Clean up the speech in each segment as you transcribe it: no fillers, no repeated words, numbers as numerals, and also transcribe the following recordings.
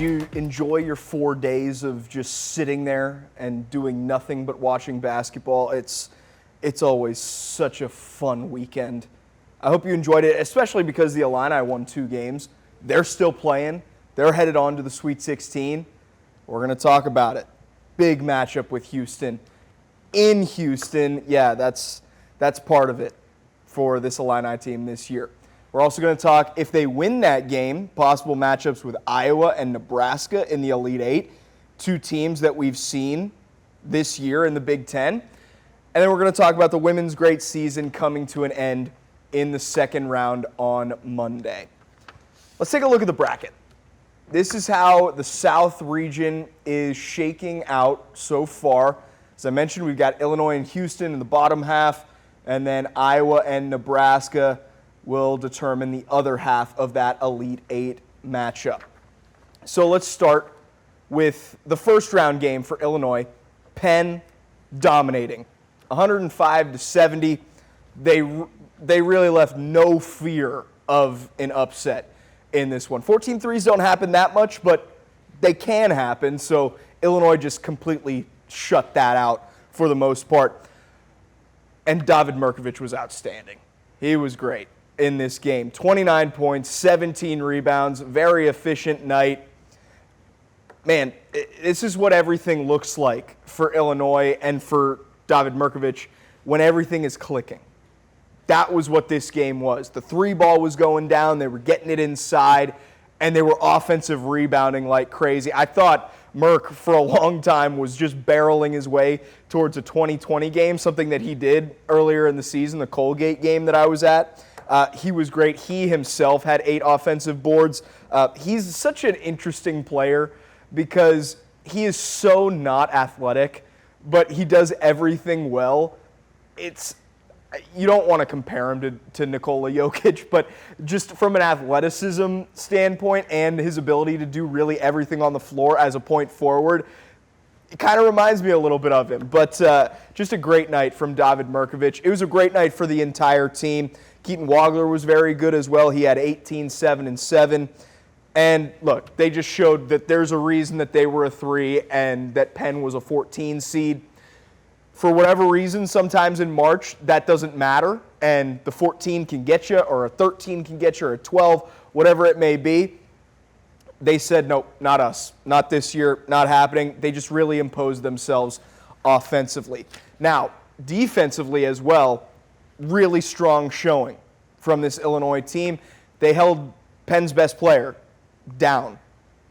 you enjoy your 4 days of just sitting there and doing nothing but watching basketball? It's always such a fun weekend. I hope you enjoyed it, especially because the Illini won 2 games. They're still playing. They're headed on to the Sweet 16. We're going to talk about it. Big matchup with Houston. In Houston, yeah, that's part of it for this Illini team this year. We're also going to talk, if they win that game, possible matchups with Iowa and Nebraska in the Elite Eight, 2 teams that we've seen this year in the Big Ten. And then we're going to talk about the women's great season coming to an end in the second round on Monday. Let's take a look at the bracket. This is how the South region is shaking out so far. As I mentioned, we've got Illinois and Houston in the bottom half, and then Iowa and Nebraska will determine the other half of that Elite Eight matchup. So let's start with the first round game for Illinois. Penn dominating, 105-70. They really left no fear of an upset in this one. 14 threes don't happen that much, but they can happen. So Illinois just completely shut that out for the most part. And David Mirkovic was outstanding. He was great in this game. 29 points, 17 rebounds, very efficient night. Man, this is what everything looks like for Illinois and for David Mirkovic when everything is clicking. That was what this game was. The 3-ball was going down, they were getting it inside, and they were offensive rebounding like crazy. I thought Mirk for a long time was just barreling his way towards a 2020 game, something that he did earlier in the season, the Colgate game that I was at. He was great. He himself had 8 offensive boards. He's such an interesting player because he is so not athletic, but he does everything well. You don't want to compare him to Nikola Jokic, but just from an athleticism standpoint and his ability to do really everything on the floor as a point forward, it kind of reminds me a little bit of him. But just a great night from David Mirkovic. It was a great night for the entire team. Keaton Wagler was very good as well. He had 18, 7, and 7. And look, they just showed that there's a reason that they were a 3 and that Penn was a 14 seed. For whatever reason, sometimes in March, that doesn't matter, and the 14 can get you, or a 13 can get you, or a 12, whatever it may be. They said, nope, not us. Not this year, not happening. They just really imposed themselves offensively. Now, defensively as well, really strong showing from this Illinois team. They held Penn's best player down,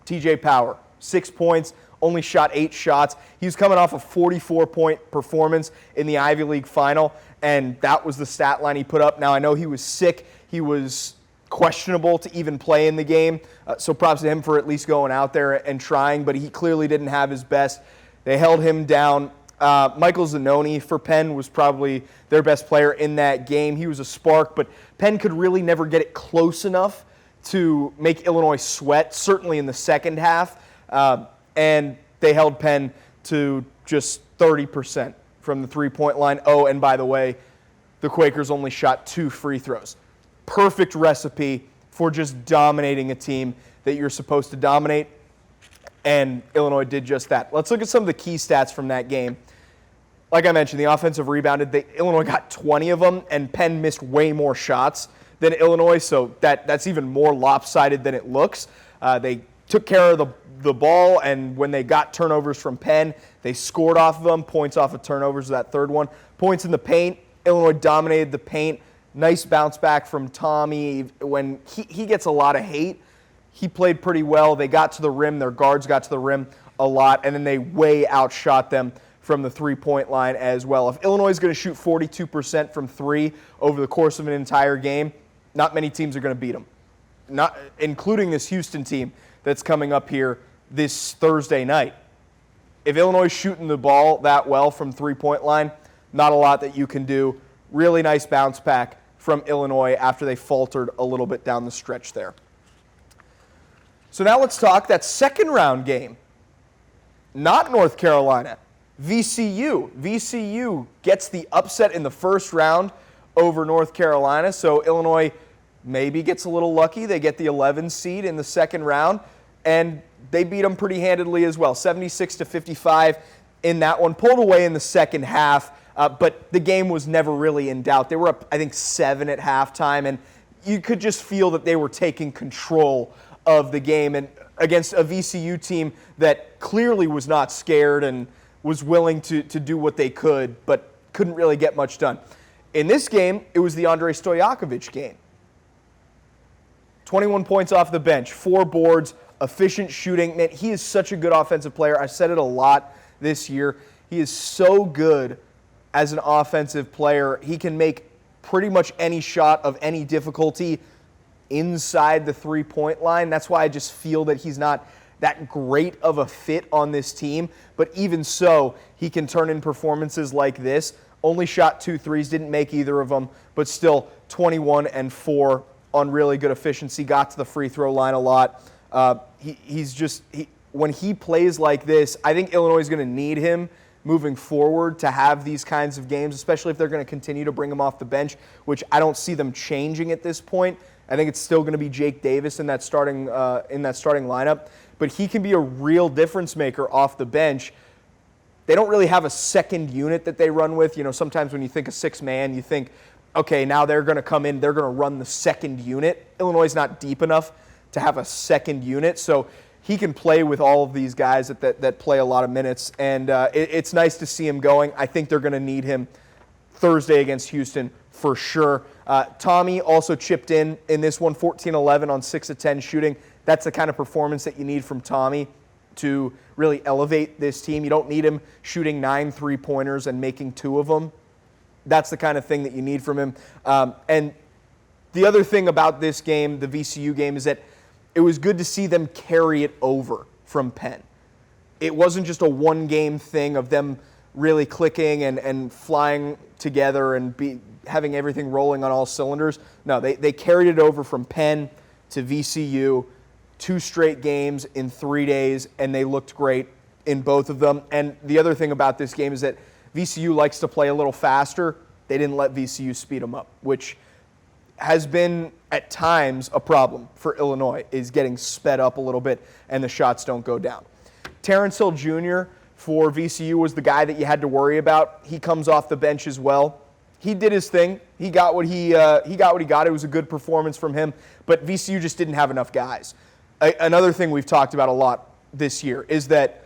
TJ Power, 6 points. Only shot 8 shots. He was coming off a 44-point performance in the Ivy League final, and that was the stat line he put up. Now, I know he was sick. He was questionable to even play in the game, so props to him for at least going out there and trying, but he clearly didn't have his best. They held him down. Michael Zanoni for Penn was probably their best player in that game. He was a spark, but Penn could really never get it close enough to make Illinois sweat, certainly in the second half. And they held Penn to just 30% from the 3-point line. Oh, and by the way, the Quakers only shot 2 free throws. Perfect recipe for just dominating a team that you're supposed to dominate, and Illinois did just that. Let's look at some of the key stats from that game. Like I mentioned, the offensive rebounded. Illinois got 20 of them, and Penn missed way more shots than Illinois, so that's even more lopsided than it looks. They took care of the ball, and when they got turnovers from Penn, they scored off of them, points off of turnovers, that third one. Points in the paint, Illinois dominated the paint. Nice bounce back from Tommy. When he gets a lot of hate, he played pretty well. They got to the rim, their guards got to the rim a lot, and then they way outshot them from the 3-point line as well. If Illinois is going to shoot 42% from 3 over the course of an entire game, not many teams are going to beat them, not including this Houston team that's coming up here this Thursday night. If Illinois is shooting the ball that well from 3-point line, not a lot that you can do. Really nice bounce back from Illinois after they faltered a little bit down the stretch there. So now let's talk that second round game. Not North Carolina, VCU. VCU gets the upset in the first round over North Carolina, so Illinois maybe gets a little lucky. They get the 11 seed in the second round, and they beat them pretty handedly as well, 76-55 in that one. Pulled away in the second half, but the game was never really in doubt. They were up, I think, 7 at halftime, and you could just feel that they were taking control of the game, and against a VCU team that clearly was not scared and was willing to do what they could, but couldn't really get much done. In this game, it was the Andrei Stojakovic game. 21 points off the bench, 4 boards, efficient shooting. Man, he is such a good offensive player. I've said it a lot this year. He is so good as an offensive player. He can make pretty much any shot of any difficulty inside the three-point line. That's why I just feel that he's not that great of a fit on this team. But even so, he can turn in performances like this. Only shot 2 threes, didn't make either of them, but still 21 and 4 on really good efficiency. Got to the free throw line a lot. When he plays like this, I think Illinois is going to need him moving forward to have these kinds of games, especially if they're going to continue to bring him off the bench, which I don't see them changing at this point. I think it's still going to be Jake Davis in that starting lineup, but he can be a real difference maker off the bench. They don't really have a second unit that they run with. You know, sometimes when you think of 6-man, you think, okay, now they're going to come in, they're going to run the second unit. Illinois is not deep enough to have a second unit, so he can play with all of these guys that play a lot of minutes, and it's nice to see him going. I think they're going to need him Thursday against Houston for sure. Tommy also chipped in this one, 14-11 on 6 of 10 shooting. That's the kind of performance that you need from Tommy to really elevate this team. You don't need him shooting 9 3-pointers and making 2 of them. That's the kind of thing that you need from him. And the other thing about this game, the VCU game, is that it was good to see them carry it over from Penn. It wasn't just a one-game thing of them really clicking and flying together and having everything rolling on all cylinders. No, they carried it over from Penn to VCU, 2 straight games in 3 days, and they looked great in both of them. And the other thing about this game is that VCU likes to play a little faster. They didn't let VCU speed them up, which has been at times a problem for Illinois, is getting sped up a little bit and the shots don't go down. Terrence Hill Jr. for VCU was the guy that you had to worry about. He comes off the bench as well. He did his thing. He got what he got. It was a good performance from him, but VCU just didn't have enough guys. Another thing we've talked about a lot this year is that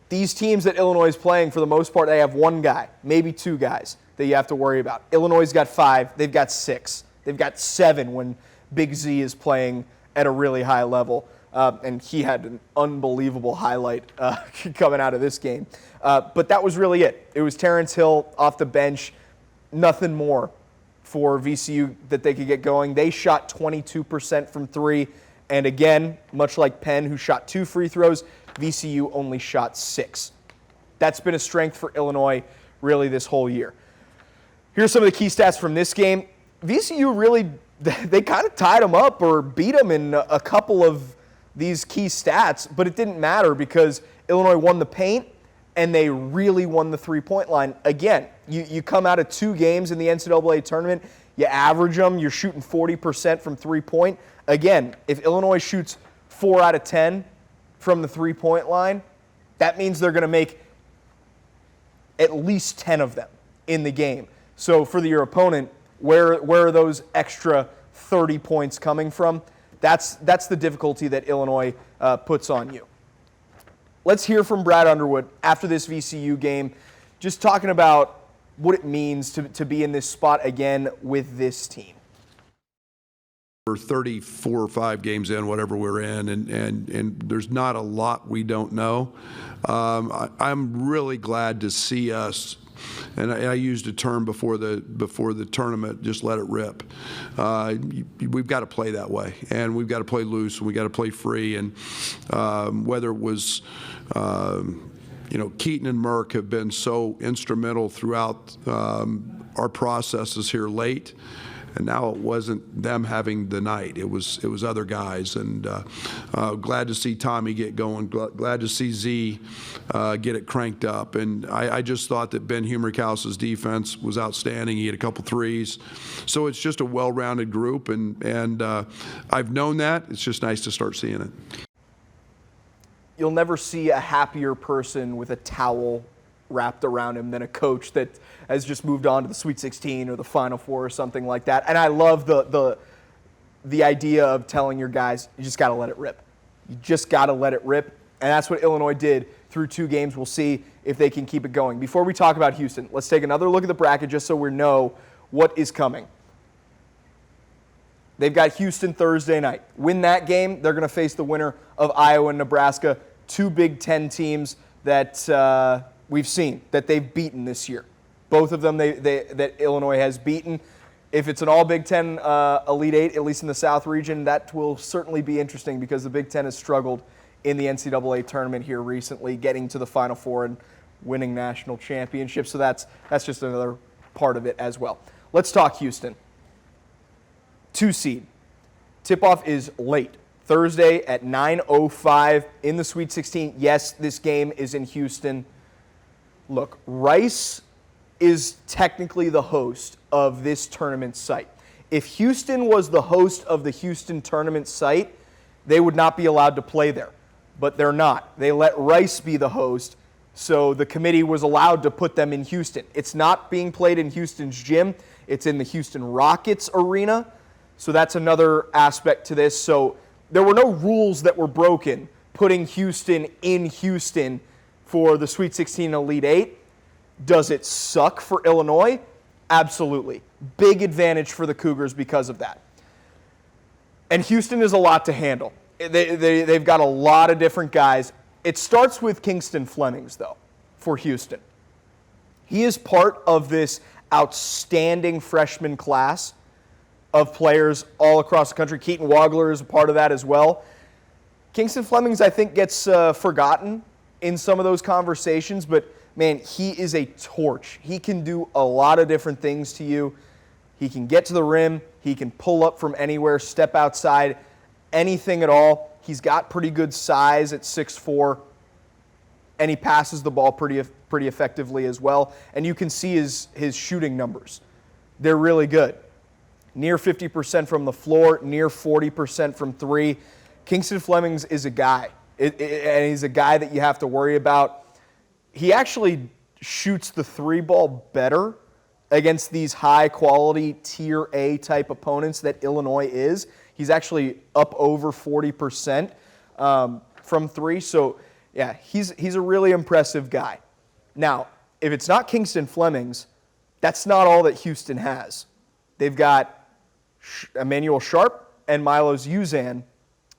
these teams that Illinois is playing, for the most part, they have 1 guy, maybe 2 guys that you have to worry about. Illinois' got 5. They've got 6. They've got 7 when Big Z is playing at a really high level. And he had an unbelievable highlight coming out of this game. But that was really it. It was Terrence Hill off the bench, nothing more for VCU that they could get going. They shot 22% from 3. And again, much like Penn, who shot 2 free throws, VCU only shot 6. That's been a strength for Illinois really this whole year. Here's some of the key stats from this game. VCU really, they kind of tied them up or beat them in a couple of these key stats, but it didn't matter because Illinois won the paint and they really won the three-point line. Again, you come out of 2 games in the NCAA tournament, you average them, you're shooting 40% from three-point. Again, if Illinois shoots 4 out of 10 from the three-point line, that means they're going to make at least 10 of them in the game. So for your opponent, where are those extra 30 points coming from? That's the difficulty that Illinois puts on you. Let's hear from Brad Underwood after this VCU game, just talking about what it means to be in this spot again with this team. We're 34 or 5 games in, whatever we're in, and there's not a lot we don't know. I'm really glad to see us, and I used a term before the tournament, just let it rip. We've got to play that way, and we've got to play loose, and we've got to play free. And whether it was, Keaton and Merck have been so instrumental throughout our processes here late. and now it wasn't them having the night. It was other guys, and glad to see Tommy get going. Glad to see Z get it cranked up, and I just thought that Ben Humerkaus's defense was outstanding. He had a couple threes, so it's just a well-rounded group, and I've known that. It's just nice to start seeing it. You'll never see a happier person with a towel wrapped around him than a coach that has just moved on to the Sweet 16 or the Final Four or something like that. And I love the idea of telling your guys, you just got to let it rip. You just got to let it rip. And that's what Illinois did through 2 games. We'll see if they can keep it going. Before we talk about Houston, let's take another look at the bracket just so we know what is coming. They've got Houston Thursday night. Win that game, they're going to face the winner of Iowa and Nebraska, 2 Big Ten teams that we've seen, that they've beaten this year. Both of them that Illinois has beaten. If it's an all Big Ten Elite Eight, at least in the South region, that will certainly be interesting because the Big Ten has struggled in the NCAA tournament here recently, getting to the Final Four and winning national championships. So that's just another part of it as well. Let's talk Houston. 2 seed. Tip-off is late. Thursday at 9:05 in the Sweet 16. Yes, this game is in Houston. Look, Rice is technically the host of this tournament site. If Houston was the host of the Houston tournament site, they would not be allowed to play there. But they're not. They let Rice be the host, so the committee was allowed to put them in Houston. It's not being played in Houston's gym. It's in the Houston Rockets arena. So that's another aspect to this. So there were no rules that were broken putting Houston in Houston for the Sweet 16 Elite Eight. Does it suck for Illinois? Absolutely. Big advantage for the Cougars because of that. And Houston is a lot to handle. They've got a lot of different guys. It starts with Kingston Flemings, though, for Houston. He is part of this outstanding freshman class of players all across the country. Keaton Wagler is a part of that as well. Kingston Flemings, I think, gets forgotten in some of those conversations, but man, he is a torch. He can do a lot of different things to you. He can get to the rim. He can pull up from anywhere, step outside, anything at all. He's got pretty good size at 6'4", and he passes the ball pretty effectively as well. And you can see his shooting numbers. They're really good. Near 50% from the floor, near 40% from 3. Kingston Flemings is a guy, and he's a guy that you have to worry about. He actually shoots the 3 ball better against these high-quality Tier A type opponents that Illinois is. He's actually up over 40% from 3. So, yeah, he's a really impressive guy. Now, if it's not Kingston Flemings, that's not all that Houston has. They've got Emmanuel Sharp and Milos Uzan,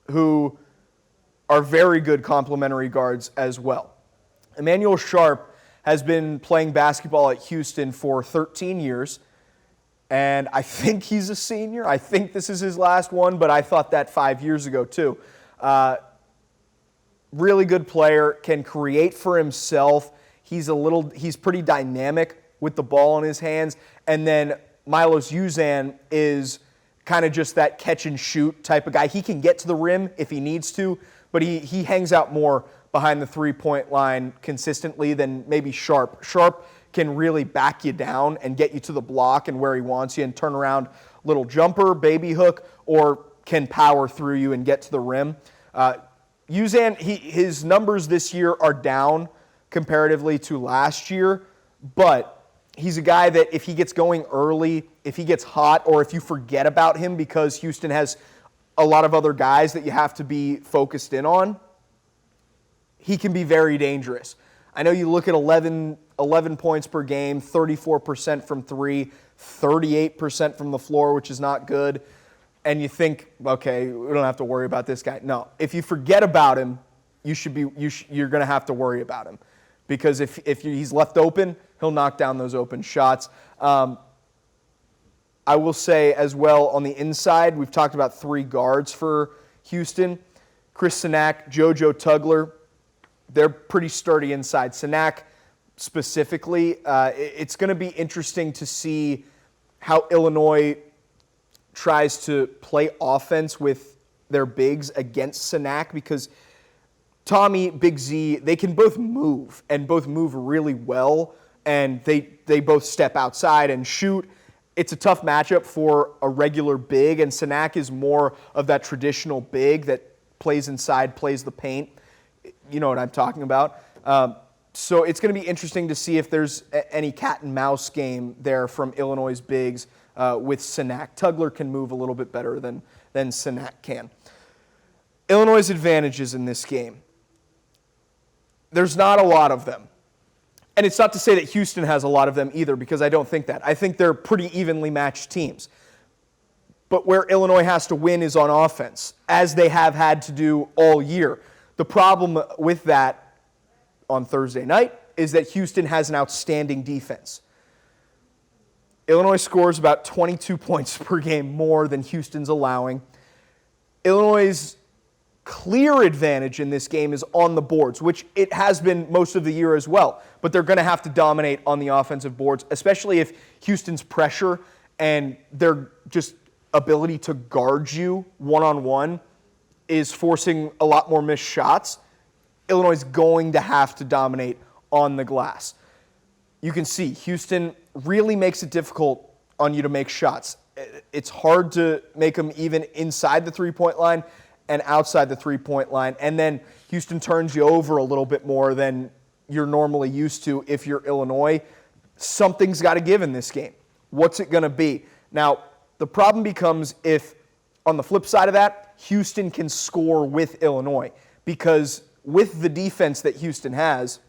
who are very good complementary guards as well. Emmanuel Sharp has been playing basketball at Houston for 13 years, and I think he's a senior. I think this is his last one, but I thought that 5 years ago too. Really good player, can create for himself. He's pretty dynamic with the ball in his hands. And then Milos Uzan is kind of just that catch and shoot type of guy. He can get to the rim if he needs to, but he hangs out more behind the 3-point line consistently than maybe Sharp. Sharp can really back you down and get you to the block and where he wants you and turn around, little jumper, baby hook, or can power through you and get to the rim. Uzan, his numbers this year are down comparatively to last year, but he's a guy that if he gets going early, if he gets hot, or if you forget about him because Houston has a lot of other guys that you have to be focused in on, he can be very dangerous. I know you look at 11 points per game, 34% from 3, 38% from the floor, which is not good, and you think, okay, we don't have to worry about this guy. No, if you forget about him, you're going to have to worry about him, because if he's left open, he'll knock down those open shots. I will say as well on the inside, we've talked about 3 guards for Houston. Chris Sinak, JoJo Tugler, they're pretty sturdy inside. Sinak specifically, it's going to be interesting to see how Illinois tries to play offense with their bigs against Sanak, because Tommy, Big Z, they can both move and both move really well, and they both step outside and shoot. It's a tough matchup for a regular big, and Sanak is more of that traditional big that plays inside, plays the paint. You know what I'm talking about. So it's going to be interesting to see if there's any cat and mouse game there from Illinois' bigs with Sanak. Tugler can move a little bit better than Sanak can. Illinois' advantages in this game. There's not a lot of them. And it's not to say that Houston has a lot of them either, because I don't think that. I think they're pretty evenly matched teams. But where Illinois has to win is on offense, as they have had to do all year. The problem with that on Thursday night is that Houston has an outstanding defense. Illinois scores about 22 points per game more than Houston's allowing. Illinois' clear advantage in this game is on the boards, which it has been most of the year as well. But they're going to have to dominate on the offensive boards, especially if Houston's pressure and their just ability to guard you one-on-one is forcing a lot more missed shots. Illinois is going to have to dominate on the glass. You can see Houston really makes it difficult on you to make shots. It's hard to make them even inside the three-point line and outside the three-point line. And then Houston turns you over a little bit more than you're normally used to if you're Illinois. Something's got to give in this game. What's it going to be? Now, the problem becomes if, on the flip side of that, Houston can score with Illinois. Because with the defense that Houston has,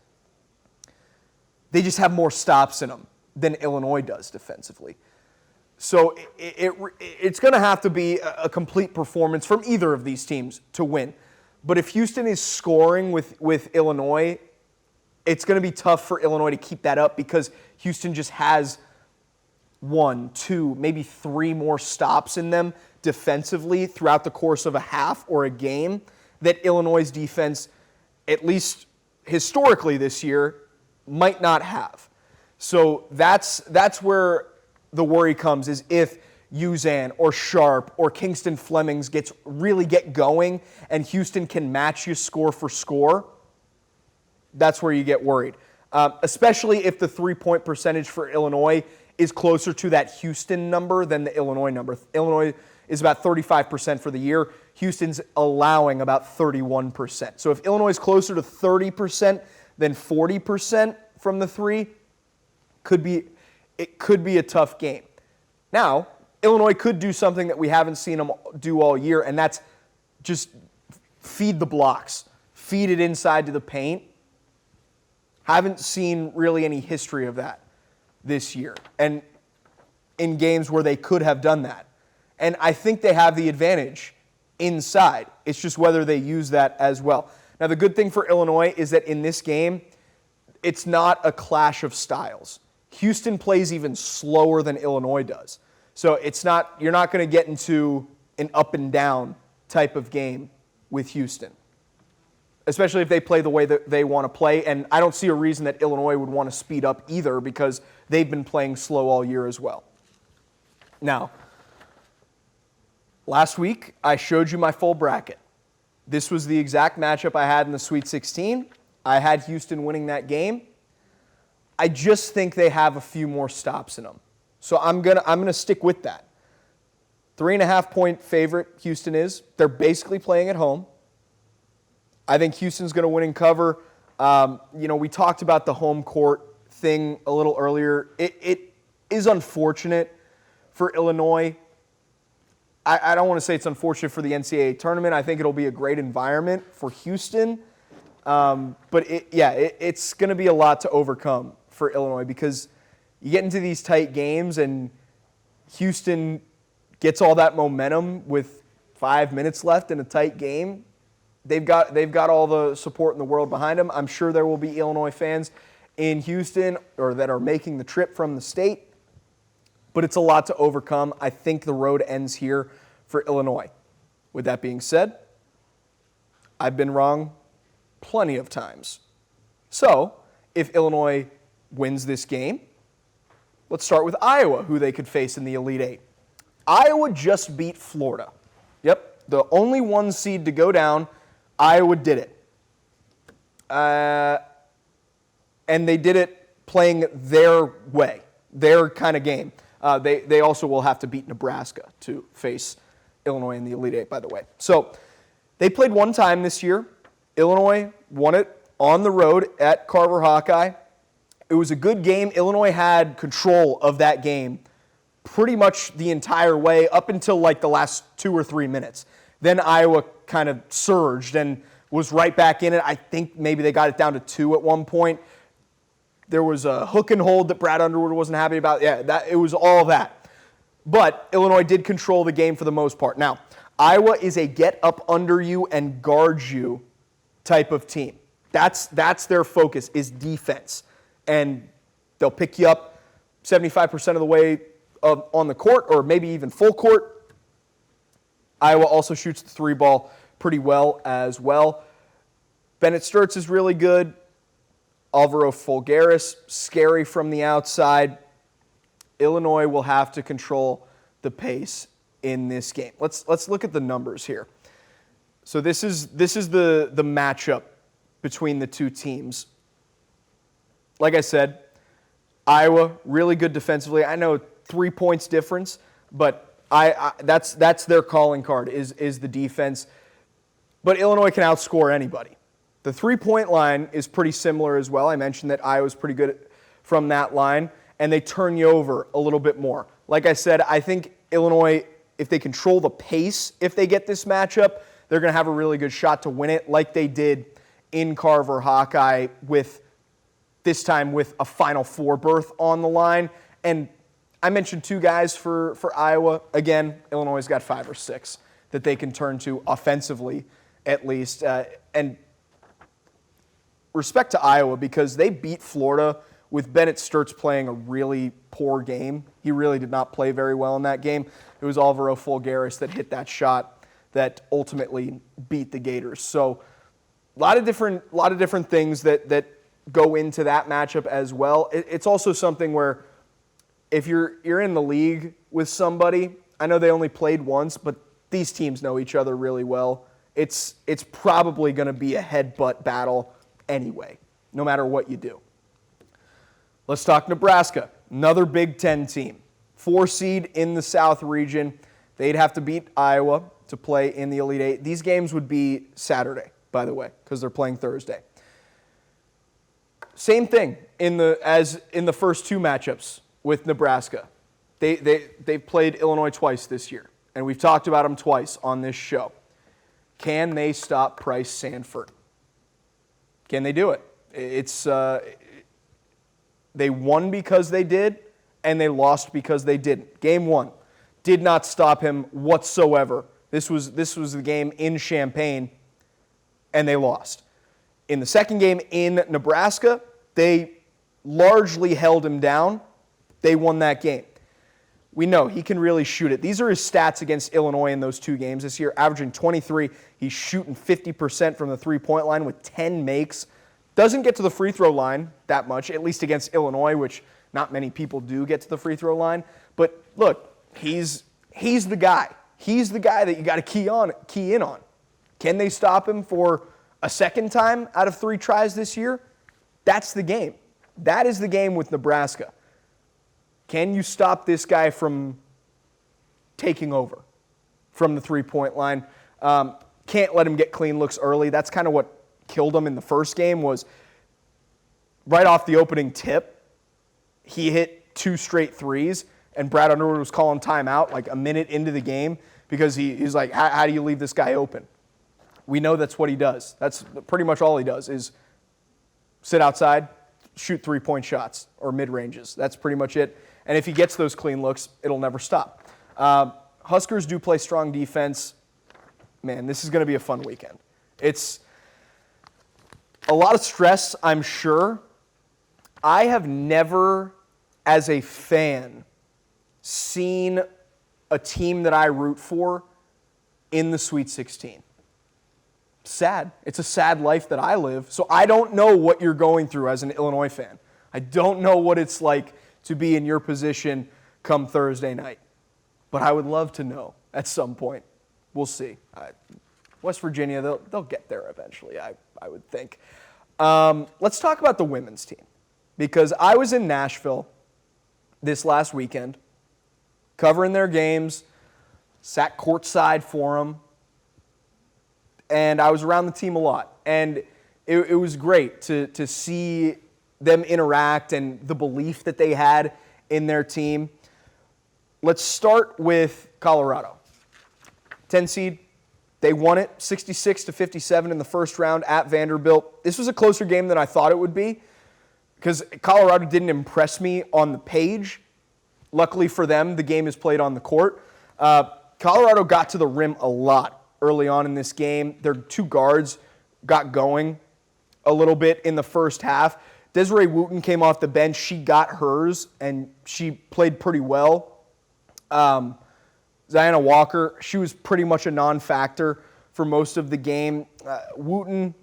they just have more stops in them than Illinois does defensively. So it's going to have to be a complete performance from either of these teams to win. But if Houston is scoring with Illinois, it's going to be tough for Illinois to keep that up, because Houston just has 1, 2, maybe 3 more stops in them defensively throughout the course of a half or a game that Illinois' defense, at least historically this year, might not have. So that's where the worry comes, is if Uzan or Sharp or Kingston Flemings really get going and Houston can match you score for score, that's where you get worried. Especially if the three-point percentage for Illinois is closer to that Houston number than the Illinois number. Illinois is about 35% for the year. Houston's allowing about 31%. So if Illinois is closer to 30% than 40% from the three, it could be a tough game. Now, Illinois could do something that we haven't seen them do all year, and that's just feed the blocks. Feed it inside to the paint. Haven't seen really any history of that this year, and in games where they could have done that. And I think they have the advantage inside. It's just whether they use that as well. Now, the good thing for Illinois is that in this game, it's not a clash of styles. Houston plays even slower than Illinois does. So you're not going to get into an up and down type of game with Houston, especially if they play the way that they want to play. And I don't see a reason that Illinois would want to speed up either, because they've been playing slow all year as well. Now, last week, I showed you my full bracket. This was the exact matchup I had in the Sweet 16. I had Houston winning that game. I just think they have a few more stops in them. So I'm gonna stick with that. 3.5-point favorite Houston is. They're basically playing at home. I think Houston's going to win and cover. We talked about the home court thing a little earlier. It is unfortunate for Illinois. I don't want to say it's unfortunate for the NCAA tournament. I think it'll be a great environment for Houston. But it's going to be a lot to overcome for Illinois, because you get into these tight games and Houston gets all that momentum with 5 minutes left in a tight game. They've got all the support in the world behind them. I'm sure there will be Illinois fans in Houston or that are making the trip from the state, but it's a lot to overcome. I think the road ends here for Illinois. With that being said, I've been wrong plenty of times. So if Illinois wins this game, let's start with Iowa, who they could face in the Elite Eight. Iowa just beat Florida. Yep, the only one seed to go down. Iowa did it. And they did it playing their way, their kind of game. They also will have to beat Nebraska to face Illinois in the Elite Eight, by the way. So they played one time this year. Illinois won it on the road at Carver Hawkeye. It was a good game. Illinois had control of that game pretty much the entire way up until like the last 2 or 3 minutes. Then Iowa kind of surged and was right back in it. I think maybe they got it down to 2 at one point. There was a hook and hold that Brad Underwood wasn't happy about. Yeah, it was all that. But Illinois did control the game for the most part. Now, Iowa is a get up under you and guard you type of team. That's their focus, is defense. And they'll pick you up 75% of the way on the court, or maybe even full court. Iowa also shoots the 3 ball pretty well as well. Bennett Sturts is really good. Alvaro Folgaris, scary from the outside. Illinois will have to control the pace in this game. Let's look at the numbers here. So this is the matchup between the two teams. Like I said, Iowa really good defensively. I know 3 points difference, but that's their calling card is the defense. But Illinois can outscore anybody. The 3-point line is pretty similar as well. I mentioned that Iowa's pretty good from that line, and they turn you over a little bit more. Like I said, I think Illinois, if they control the pace, if they get this matchup, they're going to have a really good shot to win it, like they did in Carver Hawkeye, with this time with a Final Four berth on the line. And I mentioned 2 guys for Iowa. Again, Illinois has got 5 or 6 that they can turn to offensively, at least. And respect to Iowa, because they beat Florida with Bennett Sturts playing a really poor game. He really did not play very well in that game. It was Alvaro Folgaris that hit that shot that ultimately beat the Gators. So a lot of different things that go into that matchup as well. It's also something where if you're in the league with somebody, I know they only played once, but these teams know each other really well. It's probably going to be a headbutt battle anyway, no matter what you do. Let's talk Nebraska, another Big Ten team. 4 seed in the South region. They'd have to beat Iowa to play in the Elite Eight. These games would be Saturday, by the way, because they're playing Thursday. Same thing as in the first 2 matchups with Nebraska. They've played Illinois twice this year, and we've talked about them twice on this show. Can they stop Price Sanford? Can they do it? They won because they did, and they lost because they didn't. Game 1 did not stop him whatsoever. This was the game in Champaign, and they lost. In the second game in Nebraska, they largely held him down. They won that game. We know he can really shoot it. These are his stats against Illinois in those 2 games this year, averaging 23. He's shooting 50% from the 3-point line with 10 makes. Doesn't get to the free throw line that much, at least against Illinois, which not many people do get to the free throw line. But look, he's the guy. He's the guy that you got to key in on. Can they stop him for a second time out of 3 tries this year? That's the game. That is the game with Nebraska. Can you stop this guy from taking over from the 3-point line? Can't let him get clean looks early. That's kind of what killed him in the first game, was right off the opening tip, he hit 2 straight threes, and Brad Underwood was calling timeout like a minute into the game because he's like, how do you leave this guy open? We know that's what he does. That's pretty much all he does, is sit outside, shoot 3-point shots or mid-ranges. That's pretty much it. And if he gets those clean looks, it'll never stop. Huskers do play strong defense. Man, this is going to be a fun weekend. It's a lot of stress, I'm sure. I have never, as a fan, seen a team that I root for in the Sweet 16. Sad. It's a sad life that I live. So I don't know what you're going through as an Illinois fan. I don't know what it's like to be in your position come Thursday night. but I would love to know at some point. We'll see. West Virginia, they'll get there eventually, I would think. Let's talk about the women's team, because I was in Nashville this last weekend covering their games, sat courtside for them, and I was around the team a lot. And it was great to see them interact and the belief that they had in their team. Let's start with Colorado. 10 seed. They won it 66-57 in the first round at Vanderbilt. This was a closer game than I thought it would be because Colorado didn't impress me on the page. Luckily for them, the game is played on the court. Colorado got to the rim a lot early on in this game. Their two guards got going a little bit in the first half. Desiree Wooten came off the bench. She got hers, and she played pretty well. Ziana Walker, she was pretty much a non-factor for most of the game. Wooten,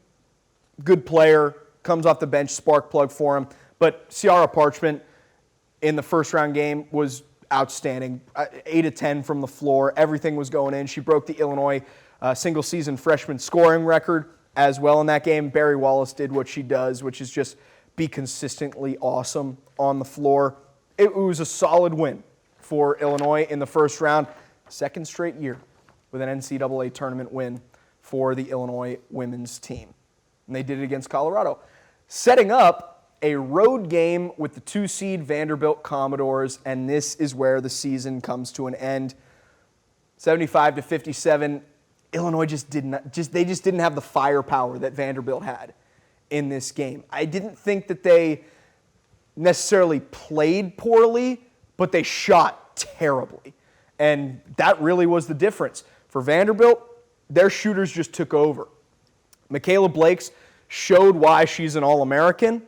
good player, comes off the bench, spark plug for him. But Ciara Parchment in the first round game was outstanding. 8 of 10 from the floor. Everything was going in. She broke the Illinois single-season freshman scoring record as well in that game. Barry Wallace did what she does, which is just be consistently awesome on the floor. It was a solid win for Illinois in the first round. Second straight year with an NCAA tournament win for the Illinois women's team. And they did it against Colorado. Setting up a road game with the 2-seed Vanderbilt Commodores, and this is where the season comes to an end. 75-57. Illinois just didn't have the firepower that Vanderbilt had in this game. I didn't think that they necessarily played poorly, but they shot terribly. And that really was the difference. For Vanderbilt, their shooters just took over. Michaela Blakes showed why she's an All-American.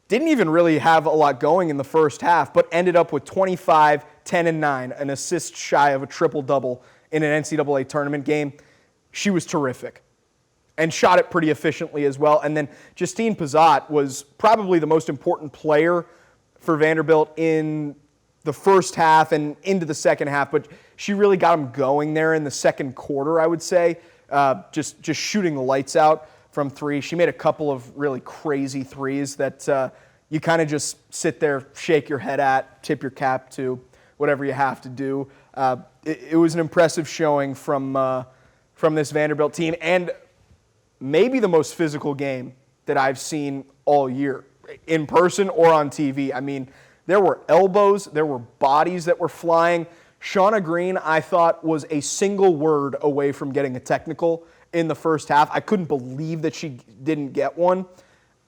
Didn't even really have a lot going in the first half, but ended up with 25, 10, and 9, an assist shy of a triple-double in an NCAA tournament game. She was terrific and shot it pretty efficiently as well. And then Justine Pizzat was probably the most important player for Vanderbilt in the first half and into the second half, but she really got them going there in the second quarter, I would say, just shooting the lights out from three. She made a couple of really crazy threes that you kind of just sit there, shake your head at, tip your cap to, whatever you have to do. It was an impressive showing from this Vanderbilt team, and maybe the most physical game that I've seen all year, in person or on TV. I mean, there were elbows, there were bodies that were flying. Shauna Green, I thought, was a single word away from getting a technical in the first half. I couldn't believe that she didn't get one.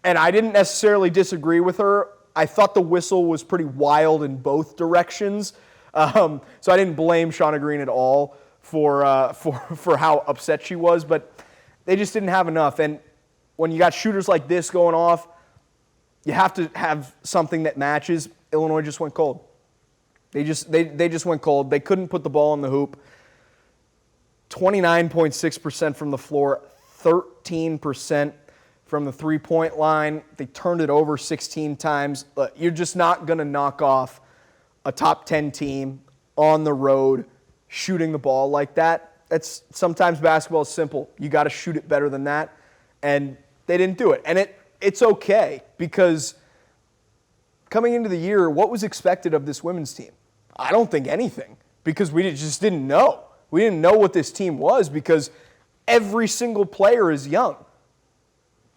And I didn't necessarily disagree with her. I thought the whistle was pretty wild in both directions. So I didn't blame Shauna Green at all for how upset she was. But they just didn't have enough. And when you got shooters like this going off, you have to have something that matches. Illinois just went cold. They just went cold. They couldn't put the ball in the hoop. 29.6% from the floor, 13% from the three-point line. They turned it over 16 times. You're just not going to knock off a top 10 team on the road shooting the ball like that. Sometimes basketball is simple. You got to shoot it better than that, and they didn't do it. And it's okay, because coming into the year, what was expected of this women's team? I don't think anything, because we just didn't know. We didn't know what this team was because every single player is young.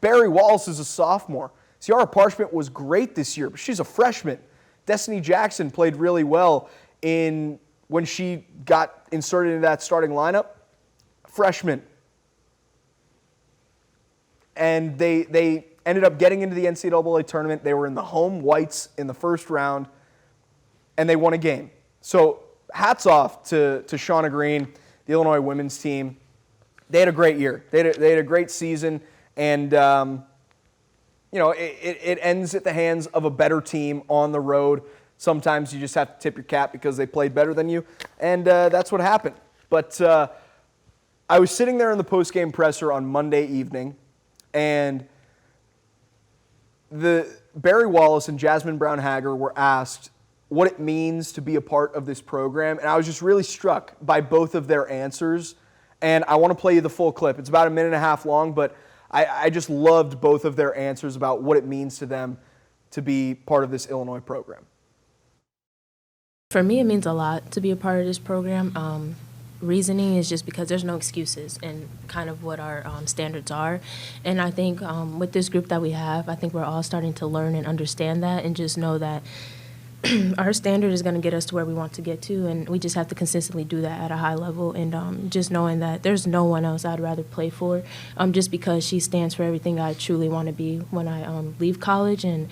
Barry Wallace is a sophomore. Ciara Parchment was great this year, but she's a freshman. Destiny Jackson played really well when she got inserted into that starting lineup. Freshman. And they ended up getting into the NCAA tournament. They were in the home whites in the first round, and they won a game. So hats off to Shauna Green, the Illinois women's team. They had a great year. They had a great season, and it ends at the hands of a better team on the road. Sometimes you just have to tip your cap because they played better than you, and that's what happened. But I was sitting there in the post-game presser on Monday evening, and Barry Wallace and Jasmine Brown Hager were asked what it means to be a part of this program, and I was just really struck by both of their answers. And I want to play you the full clip. It's about 1.5 minutes long, but I just loved both of their answers about what it means to them to be part of this Illinois program. For me, it means a lot to be a part of this program. Reasoning is just because there's no excuses and kind of what our standards are. And I think with this group that we have, I think we're all starting to learn and understand that and just know that our standard is going to get us to where we want to get to, and we just have to consistently do that at a high level. And just knowing that there's no one else I'd rather play for, just because she stands for everything I truly want to be when I leave college. And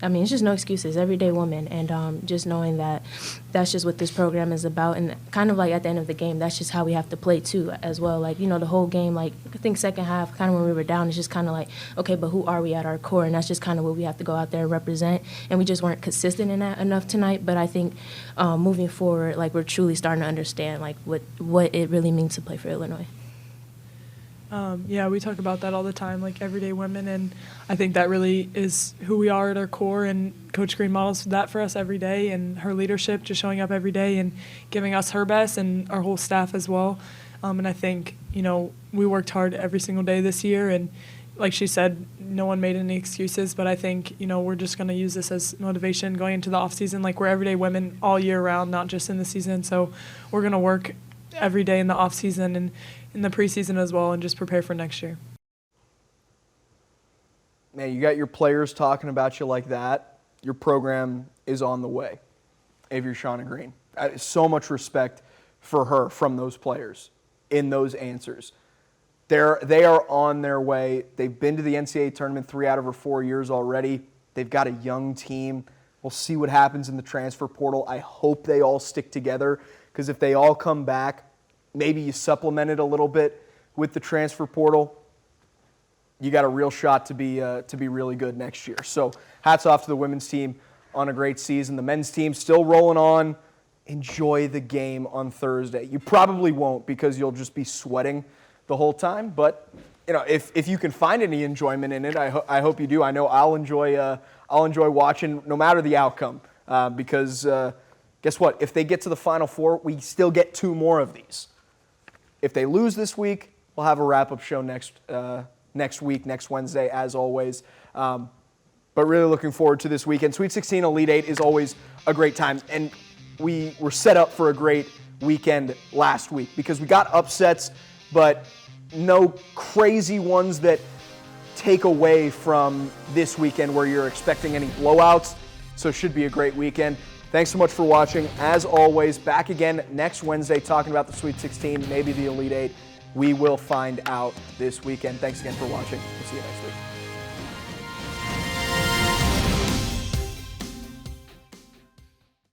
it's just no excuses, everyday woman, and just knowing that that's just what this program is about, and kind of like at the end of the game, that's just how we have to play too as well. Like, the whole game, like I think second half, kind of when we were down, it's just kind of like, okay, but who are we at our core? And that's just kind of what we have to go out there and represent, and we just weren't consistent in that enough tonight. But I think moving forward, like we're truly starting to understand like what it really means to play for Illinois. Yeah, we talk about that all the time, like everyday women, and I think that really is who we are at our core, and Coach Green models that for us every day, and her leadership, just showing up every day and giving us her best, and our whole staff as well. And I think, we worked hard every single day this year, and like she said, no one made any excuses, but I think, we're just going to use this as motivation going into the off season. Like, we're everyday women all year round, not just in the season, so we're going to work every day in the off season and in the preseason as well, and just prepare for next year. Man, you got your players talking about you like that. Your program is on the way. Avery Shauna Green. So much respect for her from those players in those answers. They are on their way. They've been to the NCAA tournament 3 out of her 4 years already. They've got a young team. We'll see what happens in the transfer portal. I hope they all stick together, because if they all come back, maybe you supplement it a little bit with the transfer portal, you got a real shot to be really good next year. So hats off to the women's team on a great season. The men's team still rolling on. Enjoy the game on Thursday. You probably won't, because you'll just be sweating the whole time. But if you can find any enjoyment in it, I hope you do. I know I'll enjoy watching no matter the outcome, because guess what? If they get to the Final Four, we still get 2 more of these. If they lose this week, we'll have a wrap-up show next week, next Wednesday, as always. But really looking forward to this weekend. Sweet 16 Elite 8 is always a great time. And we were set up for a great weekend last week, because we got upsets, but no crazy ones that take away from this weekend where you're expecting any blowouts. So it should be a great weekend. Thanks so much for watching. As always, back again next Wednesday talking about the Sweet 16, maybe the Elite 8. We will find out this weekend. Thanks again for watching. We'll see you next week.